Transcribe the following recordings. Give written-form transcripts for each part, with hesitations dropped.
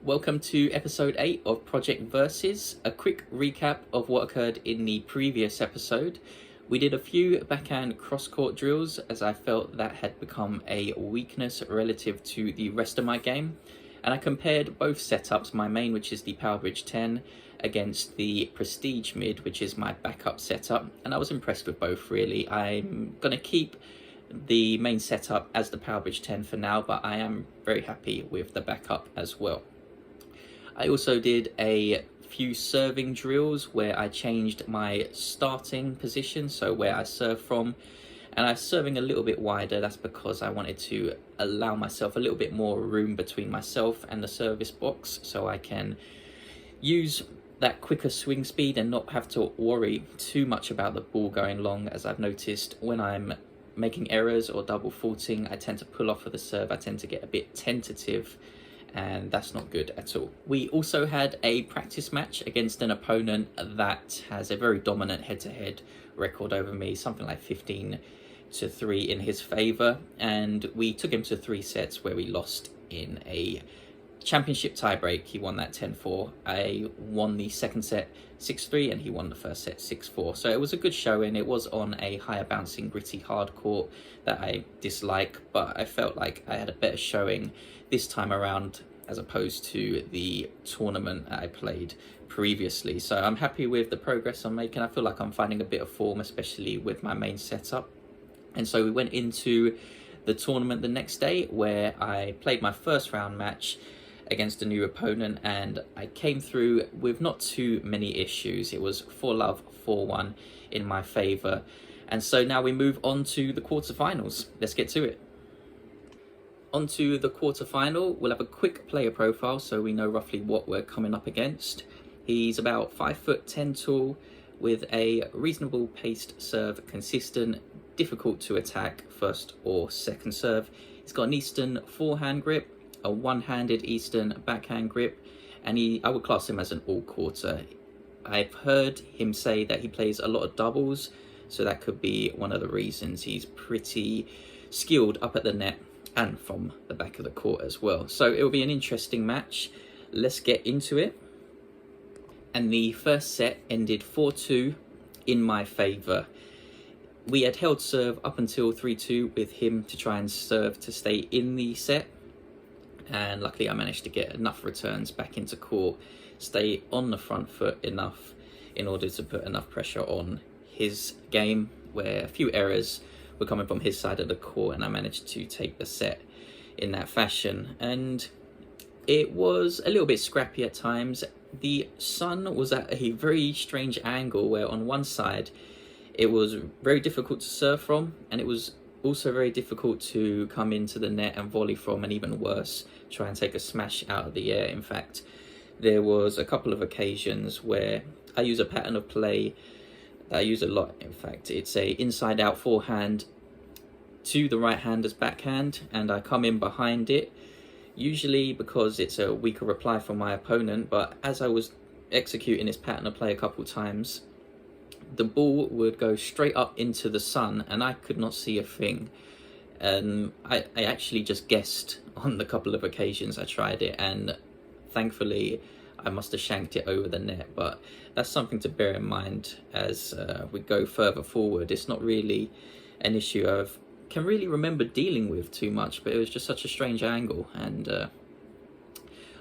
Welcome to episode 8 of Project Versus. A quick recap of what occurred in the previous episode. We did a few backhand cross-court drills as I felt that had become a weakness relative to the rest of my game. And I compared both setups, my main, which is the PowerBridge 10, against the Prestige mid, which is my backup setup. And I was impressed with both, really. I'm going to keep the main setup as the PowerBridge 10 for now, but I am very happy with the backup as well. I also did a few serving drills where I changed my starting position, so where I serve from, and I'm serving a little bit wider. That's because I wanted to allow myself a little bit more room between myself and the service box, so I can use that quicker swing speed and not have to worry too much about the ball going long. As I've noticed, when I'm making errors or double faulting, I tend to pull off of the serve. I tend to get a bit tentative, and that's not good at all. We also had a practice match against an opponent that has a very dominant head-to-head record over me, something like 15-3 in his favour, and we took him to 3 sets where we lost in a championship tiebreak. He won that 10-4. I won the second set 6-3 and he won the first set 6-4. So it was a good showing. It was on a higher bouncing, gritty hard court that I dislike, but I felt like I had a better showing this time around as opposed to the tournament I played previously. So I'm happy with the progress I'm making. I feel like I'm finding a bit of form, especially with my main setup. And so we went into the tournament the next day where I played my first round match against a new opponent, and I came through with not too many issues. It was 4-love, 4-1 in my favour. And so now we move on to the quarterfinals. Let's get to it. On to the quarterfinal, we'll have a quick player profile so we know roughly what we're coming up against. He's about 5'10" tall with a reasonable paced serve, consistent, difficult to attack first or second serve. He's got an Eastern forehand grip, a one-handed Eastern backhand grip, and I would class him as an all-quarter. I've heard him say that he plays a lot of doubles, so that could be one of the reasons. He's pretty skilled up at the net and from the back of the court as well. So it will be an interesting match. Let's get into it. And the first set ended 4-2 in my favour. We had held serve up until 3-2 with him to try and serve to stay in the set. And luckily I managed to get enough returns back into court, stay on the front foot enough in order to put enough pressure on his game, where a few errors were coming from his side of the court, and I managed to take the set in that fashion. And it was a little bit scrappy at times. The sun was at a very strange angle where on one side it was very difficult to serve from, and it was also very difficult to come into the net and volley from, and even worse, try and take a smash out of the air. In fact, there was a couple of occasions where I use a pattern of play that I use a lot. In fact, it's a inside-out forehand to the right-hander's backhand, and I come in behind it, usually because it's a weaker reply from my opponent. But as I was executing this pattern of play a couple times, the ball would go straight up into the sun and I could not see a thing. I actually just guessed on the couple of occasions I tried it, and thankfully I must have shanked it over the net. But that's something to bear in mind as we go further forward. It's not really an issue I can really remember dealing with too much, but it was just such a strange angle. And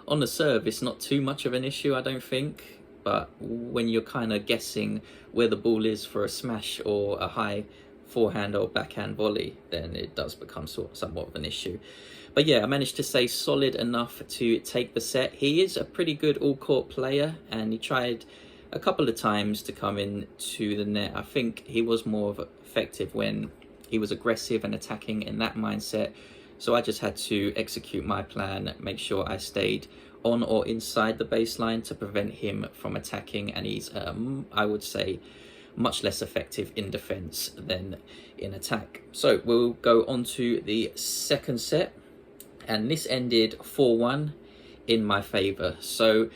on the serve, it's not too much of an issue, I don't think. But when you're kind of guessing where the ball is for a smash or a high forehand or backhand volley, then it does become somewhat of an issue. But yeah, I managed to stay solid enough to take the set. He is a pretty good all-court player, and he tried a couple of times to come in to the net. I think he was more effective when he was aggressive and attacking in that mindset. So I just had to execute my plan, make sure I stayed on or inside the baseline to prevent him from attacking, and he's I would say much less effective in defense than in attack. So we'll go on to the second set, and this ended 4-1 in my favor. So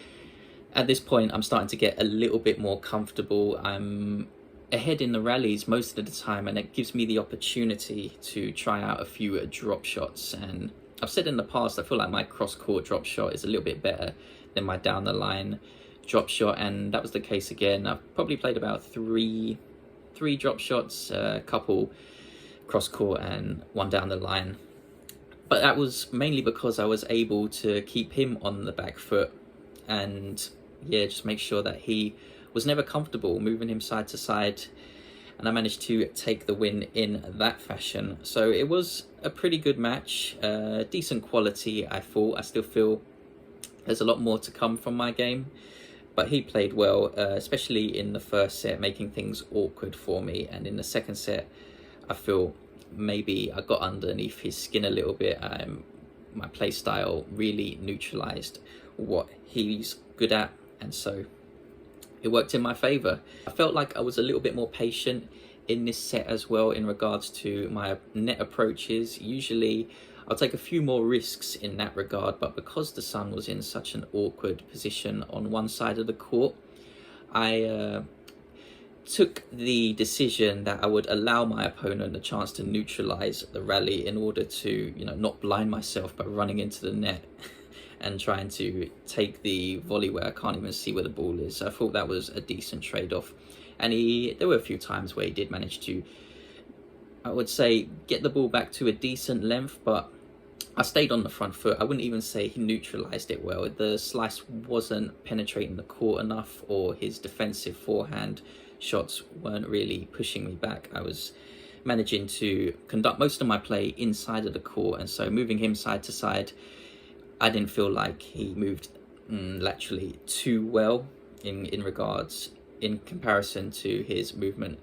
at this point I'm starting to get a little bit more comfortable. I'm ahead in the rallies most of the time, and it gives me the opportunity to try out a few drop shots. And I've said in the past, I feel like my cross-court drop shot is a little bit better than my down-the-line drop shot, and that was the case again. I've probably played about three drop shots, a couple cross-court and one down the line. But that was mainly because I was able to keep him on the back foot and, yeah, just make sure that he was never comfortable, moving him side to side. And I managed to take the win in that fashion. So it was a pretty good match, decent quality, I thought. I still feel there's a lot more to come from my game. But he played well, especially in the first set, making things awkward for me. And in the second set, I feel maybe I got underneath his skin a little bit. My play style really neutralized what he's good at, and so it worked in my favor. I felt like I was a little bit more patient in this set as well in regards to my net approaches. Usually I'll take a few more risks in that regard, but because the sun was in such an awkward position on one side of the court, I took the decision that I would allow my opponent a chance to neutralize the rally in order to, not blind myself by running into the net and trying to take the volley where I can't even see where the ball is. So I thought that was a decent trade-off. And there were a few times where he did manage to, I would say, get the ball back to a decent length, but I stayed on the front foot. I wouldn't even say he neutralized it well. The slice wasn't penetrating the court enough, or his defensive forehand shots weren't really pushing me back. I was managing to conduct most of my play inside of the court, and so moving him side to side, I didn't feel like he moved laterally too well in comparison to his movement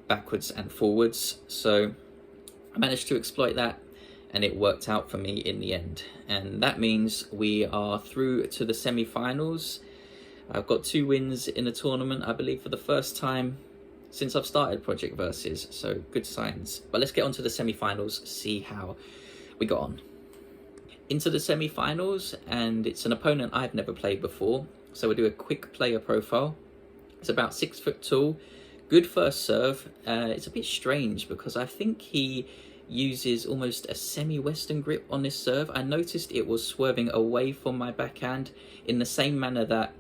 backwards and forwards. So I managed to exploit that, and it worked out for me in the end. And that means we are through to the semi-finals. I've got 2 wins in the tournament, I believe, for the first time since I've started Project Versus, so good signs. But let's get on to the semi-finals, see how we got on. Into the semi-finals, and it's an opponent I've never played before, so we'll do a quick player profile. It's about 6 foot tall, good first serve. It's a bit strange because I think he uses almost a semi-western grip on this serve. I noticed it was swerving away from my backhand in the same manner that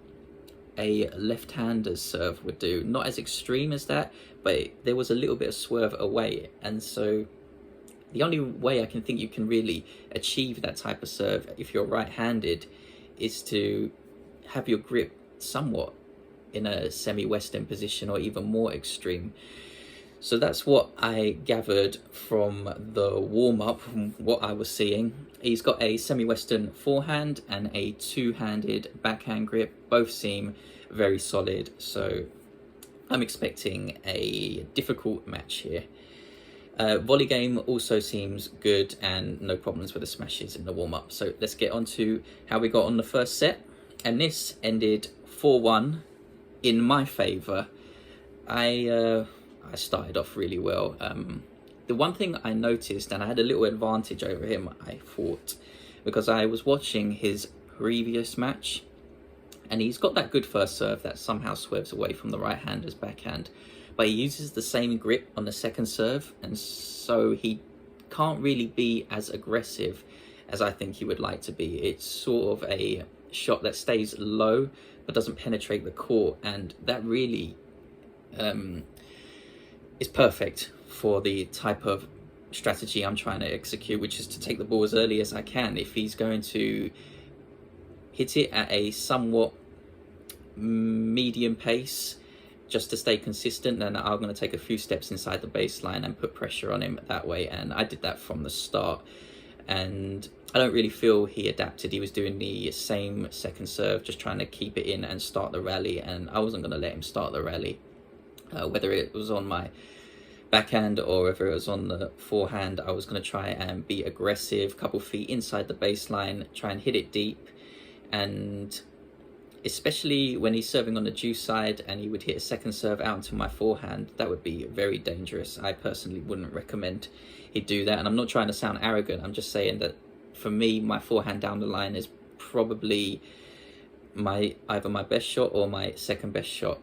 a left-hander's serve would do. Not as extreme as that, but there was a little bit of swerve away. And so the only way I can think you can really achieve that type of serve if you're right-handed is to have your grip somewhat in a semi-western position or even more extreme. So that's what I gathered from the warm-up, from what I was seeing. He's got a semi-western forehand and a two-handed backhand grip. Both seem very solid, so I'm expecting a difficult match here. Volley game also seems good and no problems with the smashes in the warm-up. So let's get on to how we got on the first set. And this ended 4-1 in my favour. I started off really well. The one thing I noticed, and I had a little advantage over him, I thought, because I was watching his previous match, and he's got that good first serve that somehow swerves away from the right-hander's backhand, but he uses the same grip on the second serve, and so he can't really be as aggressive as I think he would like to be. It's sort of a shot that stays low but doesn't penetrate the court, and that really is perfect for the type of strategy I'm trying to execute, which is to take the ball as early as I can. If he's going to hit it at a somewhat medium pace just to stay consistent, then I'm going to take a few steps inside the baseline and put pressure on him that way. And I did that from the start, and I don't really feel he adapted. He was doing the same second serve, just trying to keep it in and start the rally, and I wasn't going to let him start the rally. Whether it was on my backhand or whether it was on the forehand, I was going to try and be aggressive, couple feet inside the baseline, try and hit it deep. And especially when he's serving on the deuce side and he would hit a second serve out into my forehand, that would be very dangerous. I personally wouldn't recommend he do that. And I'm not trying to sound arrogant, I'm just saying that for me, my forehand down the line is probably either my best shot or my second best shot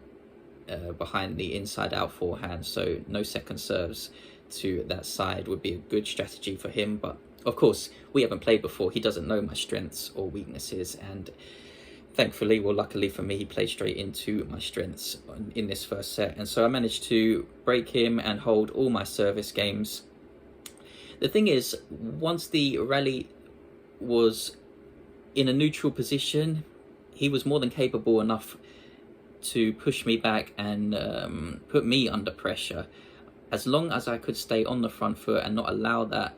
behind the inside out forehand. So no second serves to that side would be a good strategy for him, but Of course, we haven't played before. He doesn't know my strengths or weaknesses, and thankfully, well, luckily for me, he played straight into my strengths in this first set. And so I managed to break him and hold all my service games. The thing is, once the rally was in a neutral position, he was more than capable enough to push me back and put me under pressure. As long as I could stay on the front foot and not allow that,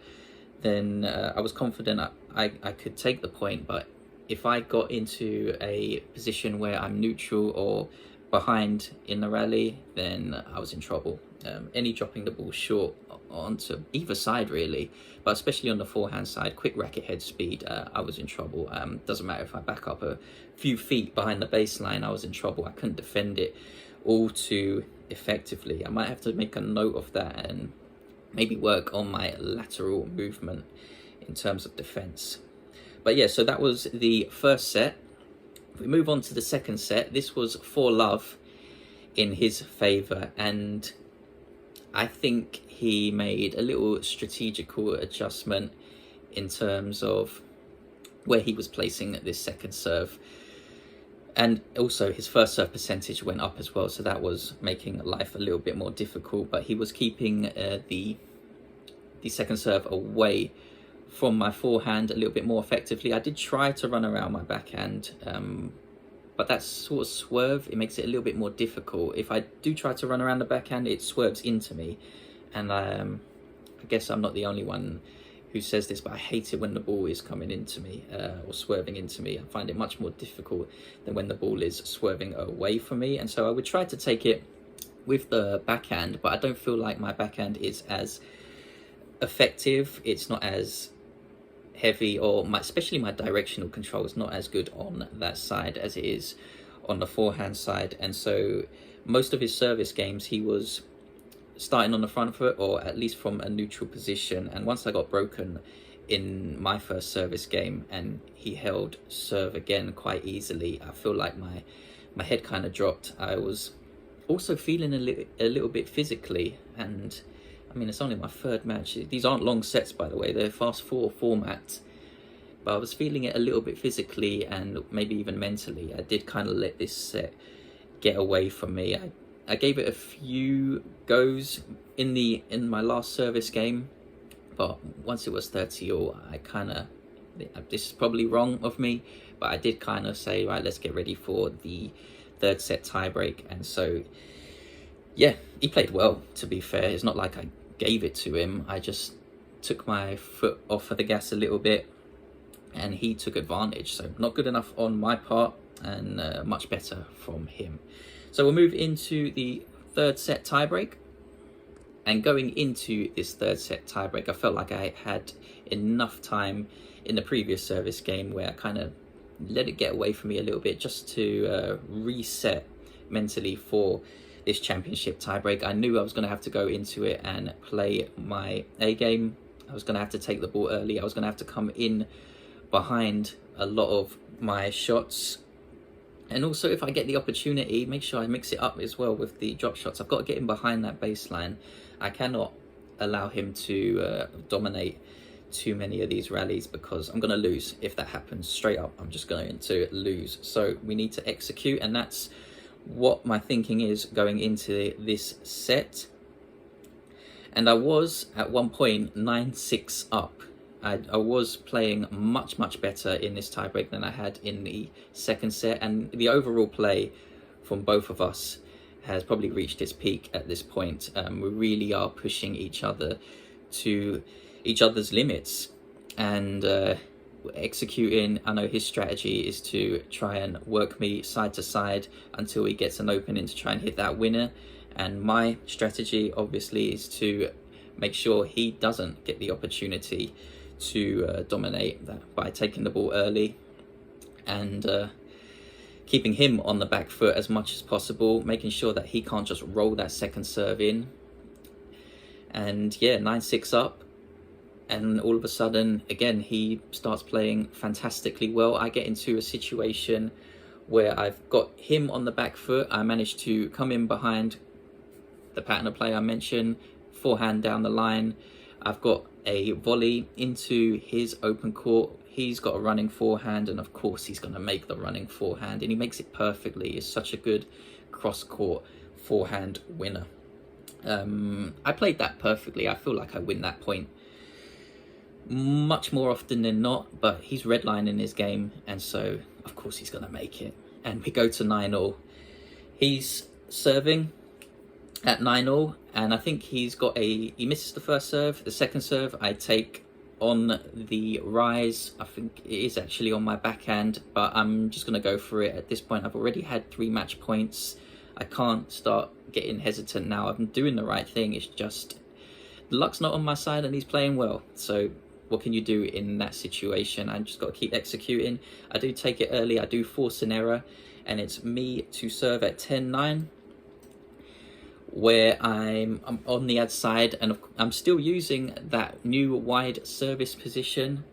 then I was confident I could take the point. But if I got into a position where I'm neutral or behind in the rally, then I was in trouble. Any dropping the ball short onto either side really, but especially on the forehand side, quick racket head speed, I was in trouble. Doesn't matter if I back up a few feet behind the baseline, I was in trouble. I couldn't defend it all too effectively. I might have to make a note of that and maybe work on my lateral movement in terms of defense. But yeah, so that was the first set. If we move on to the second set, this was 4-love in his favor, and I think he made a little strategical adjustment in terms of where he was placing this second serve. And also his first serve percentage went up as well, so that was making life a little bit more difficult. But he was keeping the second serve away from my forehand a little bit more effectively. I did try to run around my backhand, but that sort of swerve, it makes it a little bit more difficult. If I do try to run around the backhand, it swerves into me. And I guess I'm not the only one who says this, but I hate it when the ball is coming into me or swerving into me. I find it much more difficult than when the ball is swerving away from me. And so I would try to take it with the backhand, but I don't feel like my backhand is as effective. It's not as heavy, or especially my directional control is not as good on that side as it is on the forehand side. And so most of his service games, he was starting on the front foot, or at least from a neutral position. And once I got broken in my first service game and he held serve again quite easily, I feel like my head kind of dropped. I was also feeling a little bit physically, and I mean, it's only my third match. These aren't long sets, by the way. They're fast 4 formats. But I was feeling it a little bit physically and maybe even mentally. I did kind of let this set get away from me. I gave it a few goes in my last service game, but once it was 30-all, I kind of, this is probably wrong of me, but I did kind of say, right, let's get ready for the third set tiebreak. And so, yeah, he played well, to be fair. It's not like I gave it to him. I just took my foot off of the gas a little bit, and he took advantage. So not good enough on my part, and much better from him. So we'll move into the third set tiebreak. And going into this third set tiebreak, I felt like I had enough time in the previous service game where I kind of let it get away from me a little bit, just to reset mentally for this championship tiebreak. I knew I was going to have to go into it and play my A game. I was going to have to take the ball early. I was going to have to come in behind a lot of my shots. And also, if I get the opportunity, make sure I mix it up as well with the drop shots. I've got to get him behind that baseline. I cannot allow him to dominate too many of these rallies, because I'm going to lose if that happens. Straight up, I'm just going to lose. So we need to execute, and that's what my thinking is going into this set. And I was at one point 9-6 up. I was playing much better in this tiebreak than I had in the second set, and the overall play from both of us has probably reached its peak at this point. We really are pushing each other to each other's limits, and executing. I know his strategy is to try and work me side to side until he gets an opening to try and hit that winner, and my strategy obviously is to make sure he doesn't get the opportunity to dominate that by taking the ball early and keeping him on the back foot as much as possible, making sure that he can't just roll that second serve in. And yeah, 9-6 up, and all of a sudden again he starts playing fantastically well. I get into a situation where I've got him on the back foot. I managed to come in behind the pattern of play I mentioned, forehand down the line. I've got a volley into his open court. He's got a running forehand, and of course he's going to make the running forehand, and he makes it perfectly. It's such a good cross-court forehand winner. I played that perfectly. I feel like I win that point much more often than not, but he's redlining his game, and so of course he's going to make it. And we go to 9-all. He's serving at 9-all, and I think he misses the first serve. The second serve I take on the rise. I think it is actually on my backhand, but I'm just going to go for it at this point. I've already had 3 match points. I can't start getting hesitant now. I'm doing the right thing. It's just the luck's not on my side, and he's playing well. So what can you do in that situation? I just got to keep executing. I do take it early. I do force an error, and it's me to serve at 10-9. Where I'm on the ad side, and I'm still using that new wide service position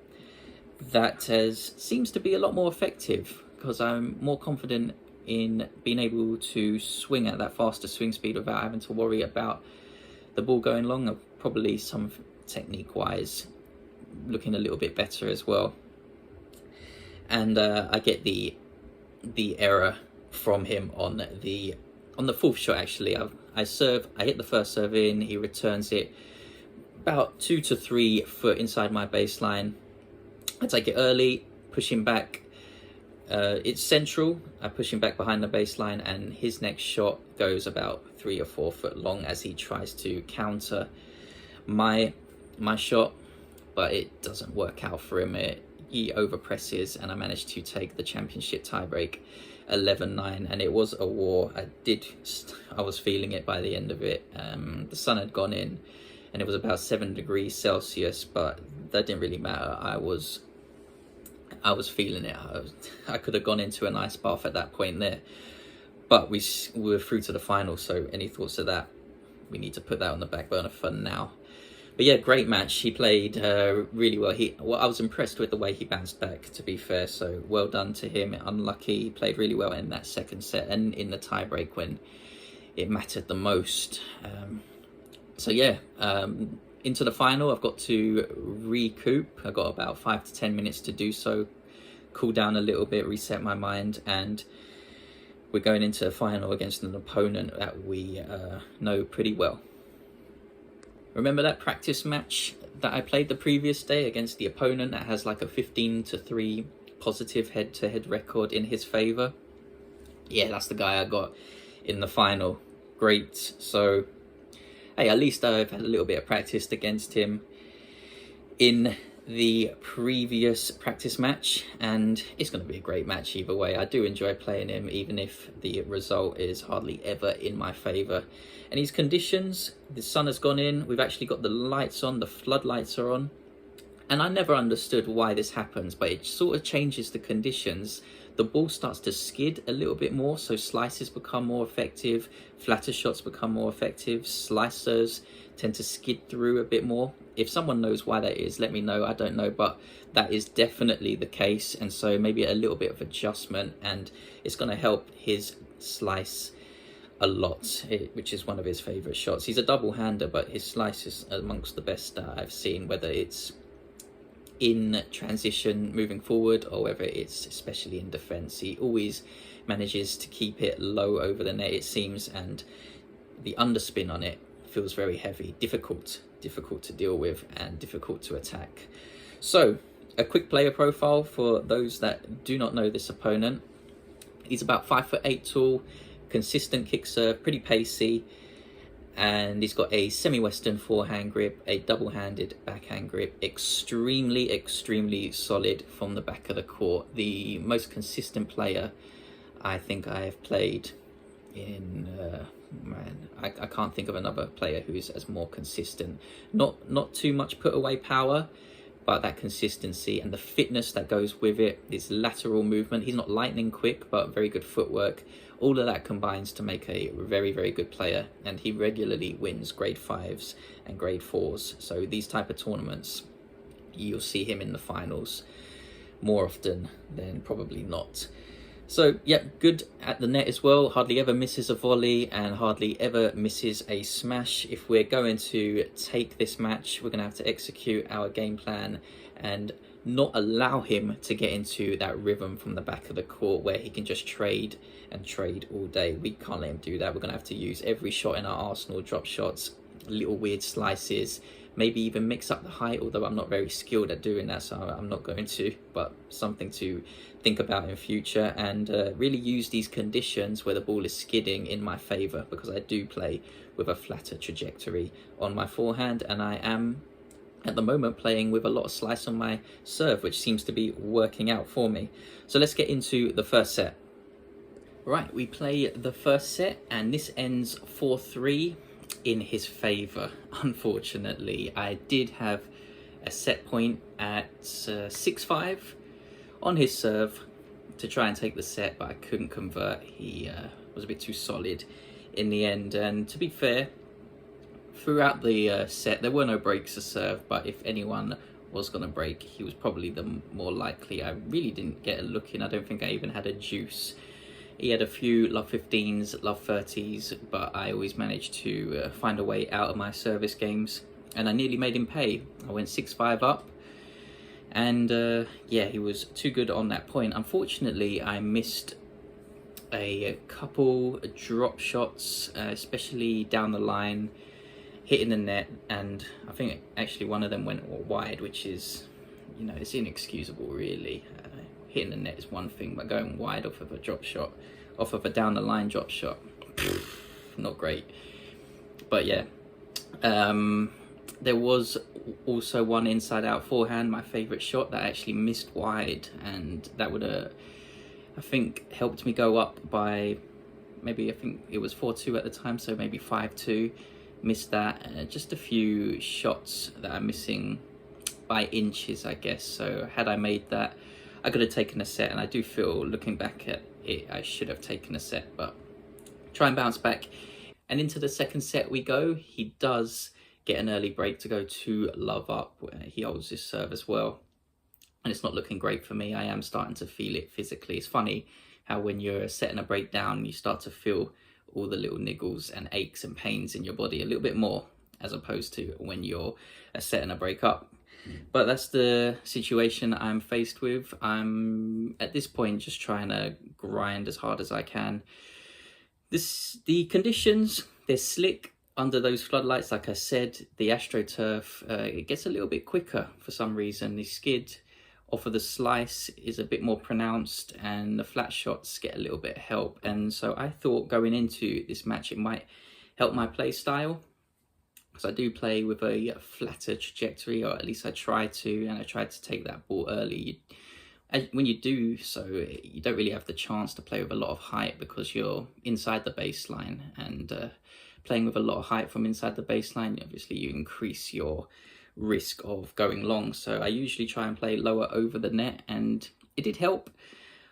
that seems to be a lot more effective, because I'm more confident in being able to swing at that faster swing speed without having to worry about the ball going long. Probably some technique wise looking a little bit better as well. And I get the error from him on the fourth shot. Actually, I hit the first serve in, he returns it about 2 to 3 foot inside my baseline. I take it early, push him back. It's central. I push him back behind the baseline, and his next shot goes about 3 or 4 foot long as he tries to counter my shot, but it doesn't work out for him. He overpresses, and I managed to take the championship tiebreak 11-9, and it was a war. I was feeling it by the end of it. The sun had gone in, and it was about 7 degrees Celsius, but that didn't really matter. I was feeling it. I could have gone into an ice bath at that point there, but we were through to the final, so any thoughts of that, we need to put that on the back burner for now. But yeah, great match. He played really well. I was impressed with the way he bounced back, to be fair, so well done to him. Unlucky, he played really well in that second set and in the tiebreak when it mattered the most. So yeah, into the final, I've got to recoup. I've got about 5 to 10 minutes to do so, cool down a little bit, reset my mind, and we're going into the final against an opponent that we know pretty well. Remember that practice match that I played the previous day against the opponent that has like a 15-3 positive head-to-head record in his favour? Yeah, that's the guy I got in the final. Great. So, hey, at least I've had a little bit of practice against him in the previous practice match, and it's going to be a great match either way. I do enjoy playing him, even if the result is hardly ever in my favour. And these conditions, the sun has gone in, we've actually got the lights on, the floodlights are on, and I never understood why this happens, but it sort of changes the conditions. The ball starts to skid a little bit more, so slices become more effective, flatter shots become more effective, slicers tend to skid through a bit more. If someone knows why that is, let me know. I don't know, but that is definitely the case, and so maybe a little bit of adjustment, and it's going to help his slice a lot, which is one of his favourite shots. He's a double-hander, but his slice is amongst the best I've seen, whether it's in transition moving forward or whether it's especially in defence. He always manages to keep it low over the net, it seems, and the underspin on it feels very heavy, difficult to deal with and difficult to attack. So a quick player profile for those that do not know this opponent. He's about 5'8" tall, consistent kick serve, pretty pacey, and he's got a semi-western forehand grip, a double-handed backhand grip, extremely solid from the back of the court. The most consistent player I think I have played in, I can't think of another player who's as more consistent. Not too much put away power, but that consistency and the fitness that goes with it, his lateral movement. He's not lightning quick, but very good footwork. All of that combines to make a very good player, and he regularly wins grade 5s and grade 4s. So these type of tournaments, you'll see him in the finals more often than probably not. So, yeah, good at the net as well. Hardly ever misses a volley and hardly ever misses a smash. If we're going to take this match, we're going to have to execute our game plan and not allow him to get into that rhythm from the back of the court where he can just trade and trade all day. We can't let him do that. We're going to have to use every shot in our arsenal, drop shots, little weird slices, maybe even mix up the height, although I'm not very skilled at doing that, so I'm not going to, but something to think about in future. And really use these conditions where the ball is skidding in my favour, because I do play with a flatter trajectory on my forehand, and I am at the moment playing with a lot of slice on my serve, which seems to be working out for me. So let's get into the first set. Right, we play the first set and this ends 4-3 in his favour. Unfortunately, I did have a set point at 6-5 on his serve to try and take the set, but I couldn't convert. He was a bit too solid in the end, and to be fair, throughout the set there were no breaks to serve, but if anyone was going to break, he was probably the more likely. I really didn't get a look in. I don't think I even had a deuce. He had a few love 15s, love 30s, but I always managed to find a way out of my service games, and I nearly made him pay. I went 6-5 up, and yeah, he was too good on that point. Unfortunately, I missed a couple drop shots, especially down the line, hitting the net, and I think actually one of them went wide, which is, you know, it's inexcusable really. Hitting the net is one thing, but going wide off of a drop shot, off of a down the line drop shot, not great. But yeah, there was also one inside out forehand, my favourite shot, that actually missed wide, and that would have, I think, helped me go up by maybe, I think it was 4-2 at the time, so maybe 5-2. Missed that. Just a few shots that I'm missing by inches, I guess. So had I made that, I could have taken a set, and I do feel, looking back at it, I should have taken a set, but try and bounce back. And into the second set we go. He does get an early break to go 2-love up. He holds his serve as well, and it's not looking great for me. I am starting to feel it physically. It's funny how when you're setting a break down, you start to feel all the little niggles and aches and pains in your body a little bit more, as opposed to when you're setting a break up. But that's the situation I'm faced with. I'm at this point just trying to grind as hard as I can. The conditions, they're slick under those floodlights. Like I said, the AstroTurf, it gets a little bit quicker for some reason. The skid off of the slice is a bit more pronounced, and the flat shots get a little bit of help. And so I thought going into this match it might help my play style, because I do play with a flatter trajectory, or at least I try to, and I tried to take that ball early. When you do so, you don't really have the chance to play with a lot of height because you're inside the baseline, and playing with a lot of height from inside the baseline, obviously you increase your risk of going long. So I usually try and play lower over the net, and it did help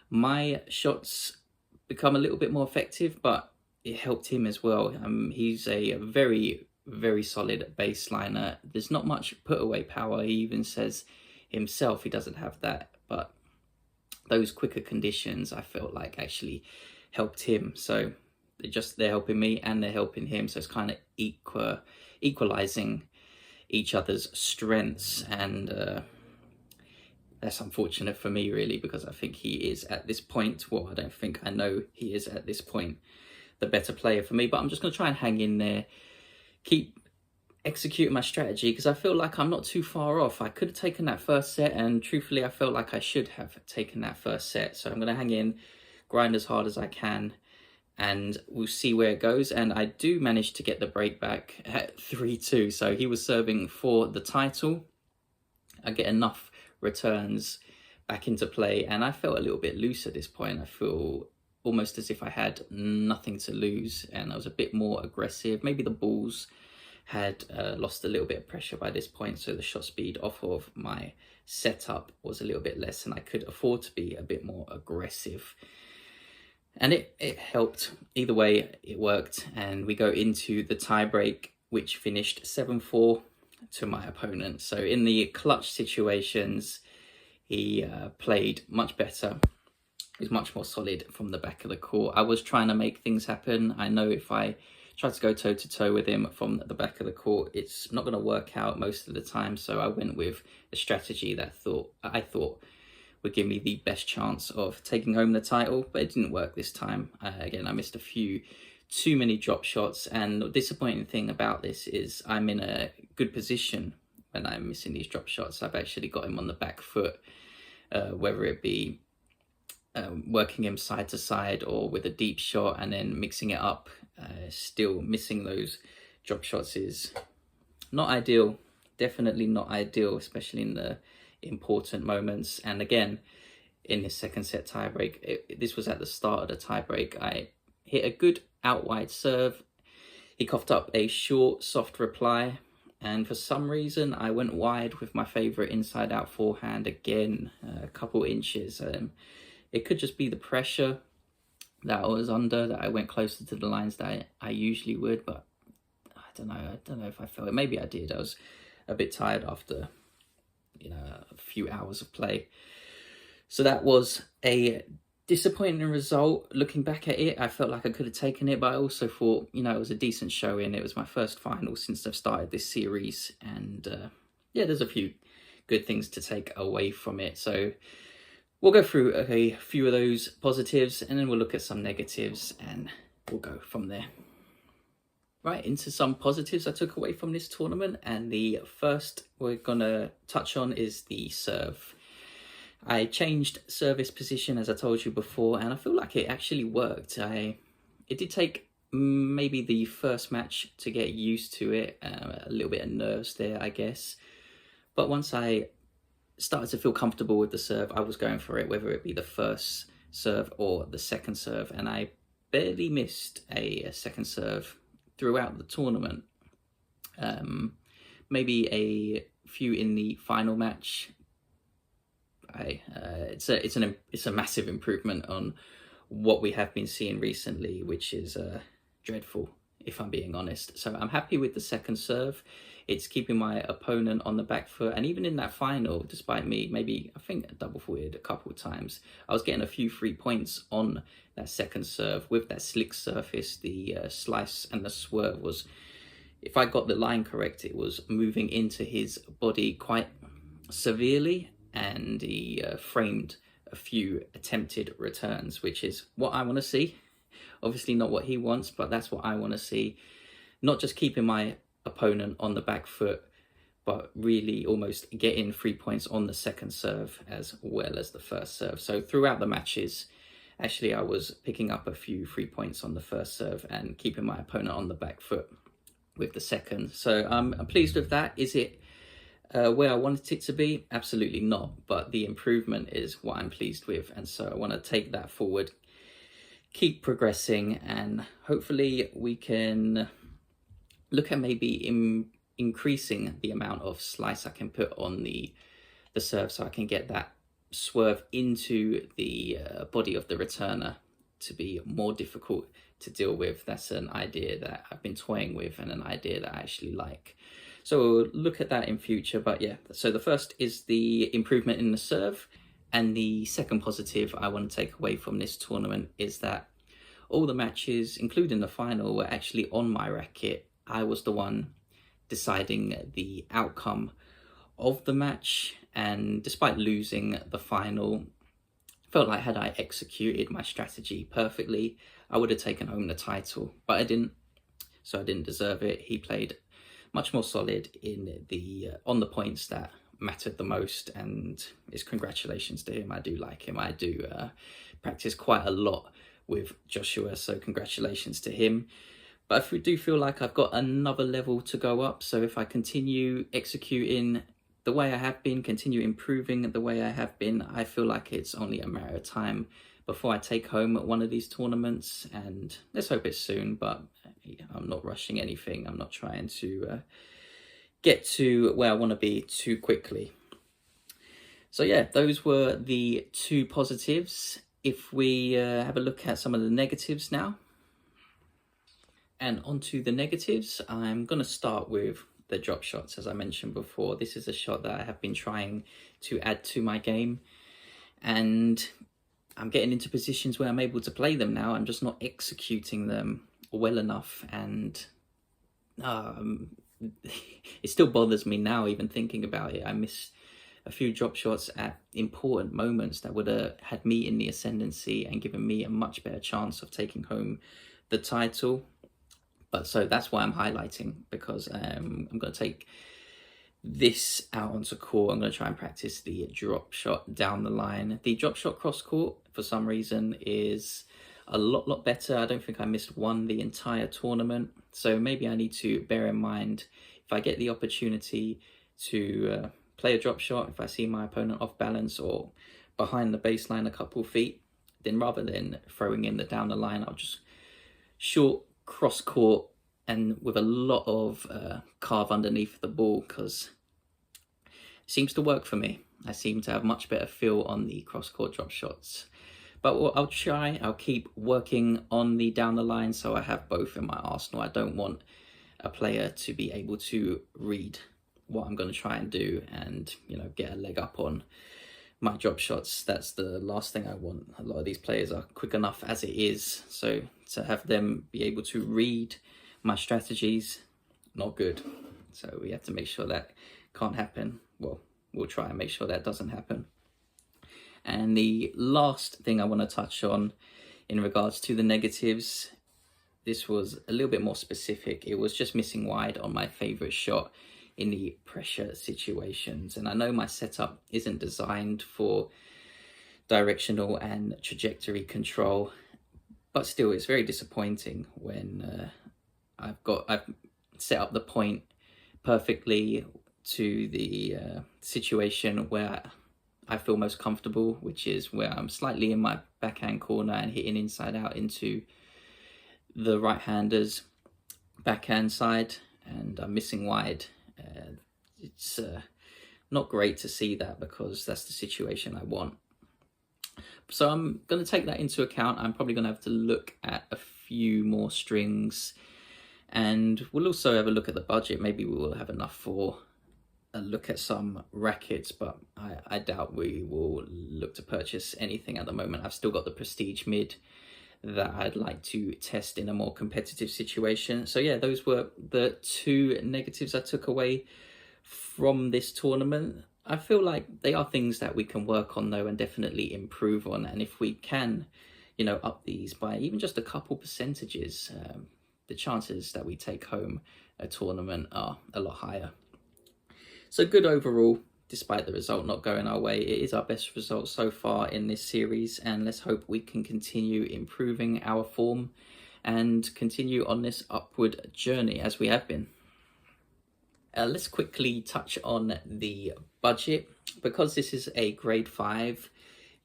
my shots become a little bit more effective, but it helped him as well. He's a very solid baseliner. There's not much put away power. He even says himself he doesn't have that, but those quicker conditions I felt like actually helped him. So they're helping me and they're helping him, so it's kind of equalizing each other's strengths, and that's unfortunate for me really, because I think he is at this point, well, I don't think, I know he is at this point the better player for me. But I'm just going to try and hang in there, keep executing my strategy, because I feel like I'm not too far off. I could have taken that first set, and truthfully I felt like I should have taken that first set. So I'm going to hang in, grind as hard as I can, and we'll see where it goes. And I do manage to get the break back at 3-2. So he was serving for the title. I get enough returns back into play, and I felt a little bit loose at this point. I feel almost as if I had nothing to lose, and I was a bit more aggressive. Maybe the balls had lost a little bit of pressure by this point, so the shot speed off of my setup was a little bit less, and I could afford to be a bit more aggressive. And it helped. Either way, it worked, and we go into the tie break, which finished 7-4 to my opponent. So in the clutch situations, he played much better. is much more solid from the back of the court. I was trying to make things happen. I know if I try to go toe-to-toe with him from the back of the court, it's not going to work out most of the time. So I went with a strategy that I thought would give me the best chance of taking home the title, but it didn't work this time. Again, I missed a few too many drop shots, and the disappointing thing about this is I'm in a good position when I'm missing these drop shots. I've actually got him on the back foot, whether it be working him side to side or with a deep shot and then mixing it up. Still missing those drop shots is not ideal, definitely not ideal, especially in the important moments. And again, in this second set tiebreak, this was at the start of the tiebreak, I hit a good out wide serve. He coughed up a short, soft reply, and for some reason I went wide with my favourite inside out forehand again, a couple inches. It could just be the pressure that I was under, that I went closer to the lines that I usually would, but I don't know if I felt it. Maybe I did. I was a bit tired after, a few hours of play. So that was a disappointing result. Looking back at it, I felt like I could have taken it, but I also thought, it was a decent showing. It was my first final since I've started this series, and there's a few good things to take away from it. So we'll go through a few of those positives, and then we'll look at some negatives, and we'll go from there. Right, into some positives I took away from this tournament, and the first we're gonna touch on is the serve. I changed service position, as I told you before, and I feel like it actually worked. It did take maybe the first match to get used to it, a little bit of nerves there, I guess. But once I started to feel comfortable with the serve, I was going for it, whether it be the first serve or the second serve, and I barely missed a second serve throughout the tournament. Maybe a few in the final match. It's a massive improvement on what we have been seeing recently, which is dreadful, if I'm being honest. So I'm happy with the second serve. It's keeping my opponent on the back foot, and even in that final, despite me I think double faulted a couple of times, I was getting a few free points on that second serve with that slick surface. The slice and the swerve was, if I got the line correct, it was moving into his body quite severely, and he framed a few attempted returns, which is what I want to see. Obviously not what he wants, but that's what I want to see. Not just keeping my opponent on the back foot, but really almost getting 3 points on the second serve as well as the first serve. So throughout the matches, actually I was picking up a few 3 points on the first serve and keeping my opponent on the back foot with the second. So I'm pleased with that. Is it where I wanted it to be? Absolutely not, but the improvement is what I'm pleased with, and so I want to take that forward, keep progressing, and hopefully we can look at maybe increasing the amount of slice I can put on the serve, so I can get that swerve into the body of the returner to be more difficult to deal with. That's an idea that I've been toying with, and an idea that I actually like. So we'll look at that in future. But yeah, so the first is the improvement in the serve, and the second positive I want to take away from this tournament is that all the matches, including the final, were actually on my racket. I was the one deciding the outcome of the match, and despite losing the final, felt like had I executed my strategy perfectly, I would have taken home the title, but I didn't, so I didn't deserve it. He played much more solid in the on the points that mattered the most, and it's congratulations to him. I do like him. I do practice quite a lot with Joshua, so congratulations to him. But I do feel like I've got another level to go up, so if I continue executing the way I have been, continue improving the way I have been, I feel like it's only a matter of time before I take home one of these tournaments, and let's hope it's soon, but I'm not rushing anything. I'm not trying to get to where I want to be too quickly. So yeah, those were the two positives. If we have a look at some of the negatives now, and onto the negatives, I'm going to start with the drop shots. As I mentioned before, this is a shot that I have been trying to add to my game, and I'm getting into positions where I'm able to play them now. I'm just not executing them well enough, and it still bothers me now even thinking about it. I missed a few drop shots at important moments that would have had me in the ascendancy and given me a much better chance of taking home the title. But so that's why I'm highlighting, because I'm going to take this out onto court. I'm going to try and practice the drop shot down the line. The drop shot cross court, for some reason, is a lot better. I don't think I missed one the entire tournament. So maybe I need to bear in mind, if I get the opportunity to play a drop shot, if I see my opponent off balance or behind the baseline a couple feet, then rather than throwing in the down the line, I'll just short cross court and with a lot of carve underneath the ball, because it seems to work for me. I seem to have much better feel on the cross court drop shots. But what I'll try, I'll keep working on the down the line so I have both in my arsenal. I don't want a player to be able to read what I'm going to try and do and, you know, get a leg up on my drop shots. That's the last thing I want. A lot of these players are quick enough as it is, so to have them be able to read my strategies, not good. So we have to make sure that can't happen. Well, we'll try and make sure that doesn't happen. And the last thing I want to touch on in regards to the negatives, this was a little bit more specific. It was just missing wide on my favorite shot in the pressure situations. And I know my setup isn't designed for directional and trajectory control, but still it's very disappointing when I've set up the point perfectly to the situation where I feel most comfortable, which is where I'm slightly in my backhand corner and hitting inside out into the right-hander's backhand side, and I'm missing wide. It's not great to see that, because that's the situation I want. So I'm going to take that into account. I'm probably going to have to look at a few more strings, and we'll also have a look at the budget. Maybe we will have enough for a look at some rackets, but I doubt we will look to purchase anything at the moment. I've still got the Prestige Mid that I'd like to test in a more competitive situation. So yeah, those were the two negatives I took away from this tournament. I feel like they are things that we can work on though, and definitely improve on. And if we can, you know, up these by even just a couple percentages, the chances that we take home a tournament are a lot higher. So good overall, despite the result not going our way. It is our best result so far in this series, and let's hope we can continue improving our form and continue on this upward journey as we have been. Let's quickly touch on the budget. Because this is a grade 5,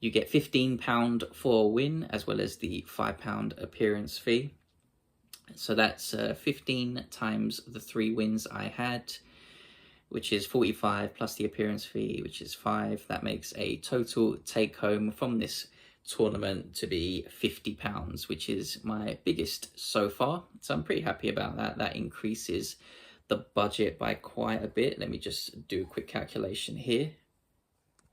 you get £15 for a win, as well as the £5 appearance fee. So that's 15 times the 3 wins I had, which is 45 plus the appearance fee, which is 5. That makes a total take home from this tournament to be £50, which is my biggest so far. So I'm pretty happy about that. That increases the budget by quite a bit. Let me just do a quick calculation here.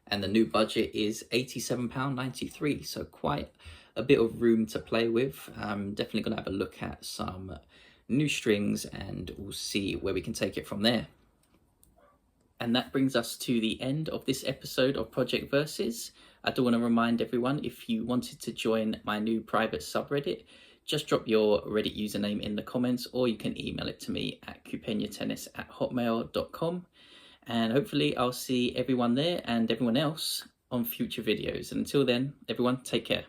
And the new budget is £87.93. So quite a bit of room to play with. I'm definitely going to have a look at some new strings and we'll see where we can take it from there. And that brings us to the end of this episode of Project Versus. I do want to remind everyone, if you wanted to join my new private subreddit, just drop your Reddit username in the comments, or you can email it to me at cupenatennis@hotmail.com. And hopefully I'll see everyone there and everyone else on future videos. And until then, everyone, take care.